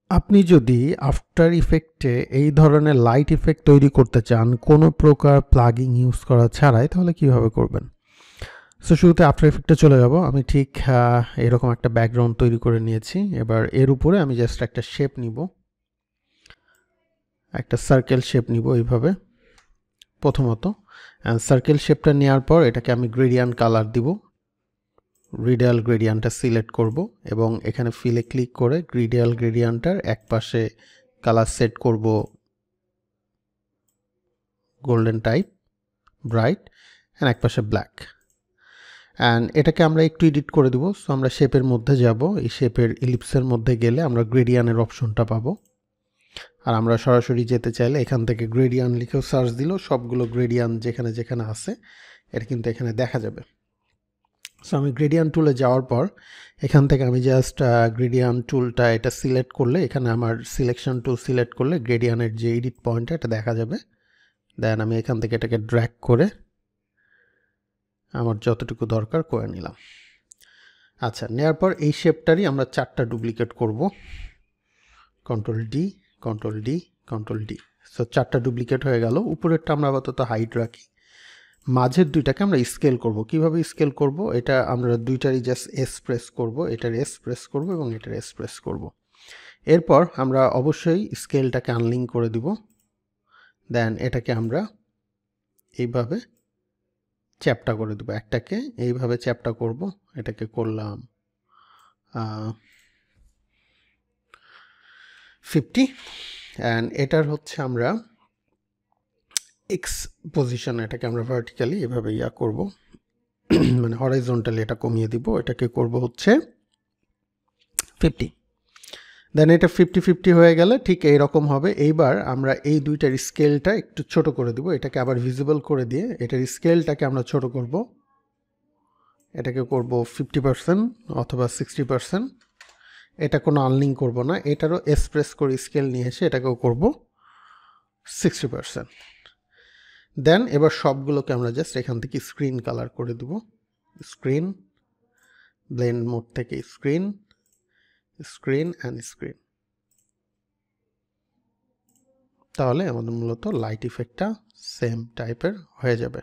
আপনি যদি আফটার ইফেক্টে এই ধরনের লাইট ইফেক্ট তৈরি করতে চান কোনো প্রকার প্লাগিং ইউজ করা ছাড়াই, তাহলে কিভাবে করবেন? সো শুরুতে আফটার ইফেক্টে চলে যাব। আমি ঠিক এরকম একটা ব্যাকগ্রাউন্ড তৈরি করে নিয়েছি। এবার এর উপরে আমি জাস্ট একটা শেপ নিব, একটা সার্কেল শেপ নিব এইভাবে প্রথমত। সার্কেল শেপটা নেওয়ার পর এটাকে আমি গ্রেডিয়ান্ট কালার দিব। রিডিয়াল গ্রেডিয়ান্টটা সিলেক্ট করব এবং এখানে ফিলে ক্লিক করে রিডিয়াল গ্রেডিয়ান্টটার এক পাশে কালার সেট করব গোল্ডেন টাইপ ব্রাইট অ্যান্ড এক পাশে ব্ল্যাক। অ্যান্ড এটাকে আমরা একটু এডিট করে দেবো। সো আমরা শেপের মধ্যে যাব, এই শেপের ইলিপসের মধ্যে গেলে আমরা গ্রেডিয়ানের অপশনটা পাবো। আর আমরা সরাসরি যেতে চাইলে এখান থেকে গ্রেডিয়ান লিখেও সার্চ দিলেও সবগুলো গ্রেডিয়ান যেখানে যেখানে আছে এটা কিন্তু এখানে দেখা যাবে। সো আমি গ্রেডিয়ান টুলে যাওয়ার পর এখান থেকে আমি জাস্ট গ্রেডিয়ান টুলটা এটা সিলেক্ট করলে এখানে আমার সিলেকশন টুল সিলেক্ট করলে গ্রেডিয়ানের যে এডিট পয়েন্টটা এটা দেখা যাবে। দেন আমি এখান থেকে এটাকে ড্র্যাগ করে আমার যতটুকু দরকার করে নিলাম। আচ্ছা, নেওয়ার পর এই শেপটারই আমরা 4টা ডুপ্লিকেট করব। Control D, control D, control D. So 4টা ডুপ্লিকেট হয়ে গেল। উপরেরটা আমরা আপাতত হাইট রাখি, মাঝের দুইটাকে আমরা স্কেল করব। কিভাবে স্কেল করব? এটা আমরা দুইটারই জাস্ট এস প্রেস করব, এটার এস প্রেস করব এবং এটার এস প্রেস করব। এরপর আমরা অবশ্যই স্কেলটাকে আনলিঙ্ক করে দিব। দেন এটাকে আমরা এইভাবে চ্যাপটা করে দেবো, একটাকে এইভাবে চ্যাপটা করব। এটাকে করলাম 50 অ্যান্ড এটার হচ্ছে আমরা এক্স পজিশন, এটাকে আমরা ভার্টিক্যালি এভাবে করব, মানে হরাইজন্টালি এটা কমিয়ে দিব। এটাকে করব হচ্ছে 50। দেন এটা 50-50 হয়ে গেলে ঠিক এইরকম হবে। এইবার আমরা এই দুইটার স্কেলটা একটু ছোট করে দিব, এটাকে আবার ভিজিবল করে দিয়ে এটার স্কেলটাকে আমরা ছোট করব। এটাকে করব 50% অথবা 60%। এটা কোনো আনলিঙ্ক করব না, এটারও এক্সপ্রেস করে স্কেল নিয়ে এসে এটাকেও করব 60%। দেন এবার সবগুলোকে আমরা জাস্ট এখান থেকে স্ক্রিন কালার করে দেব। স্ক্রিন, ব্লেন্ড মোড থেকে স্ক্রিন, স্ক্রিন অ্যান্ড স্ক্রিন। তাহলে আমাদের মূলত লাইট ইফেক্টটা সেম টাইপের হয়ে যাবে।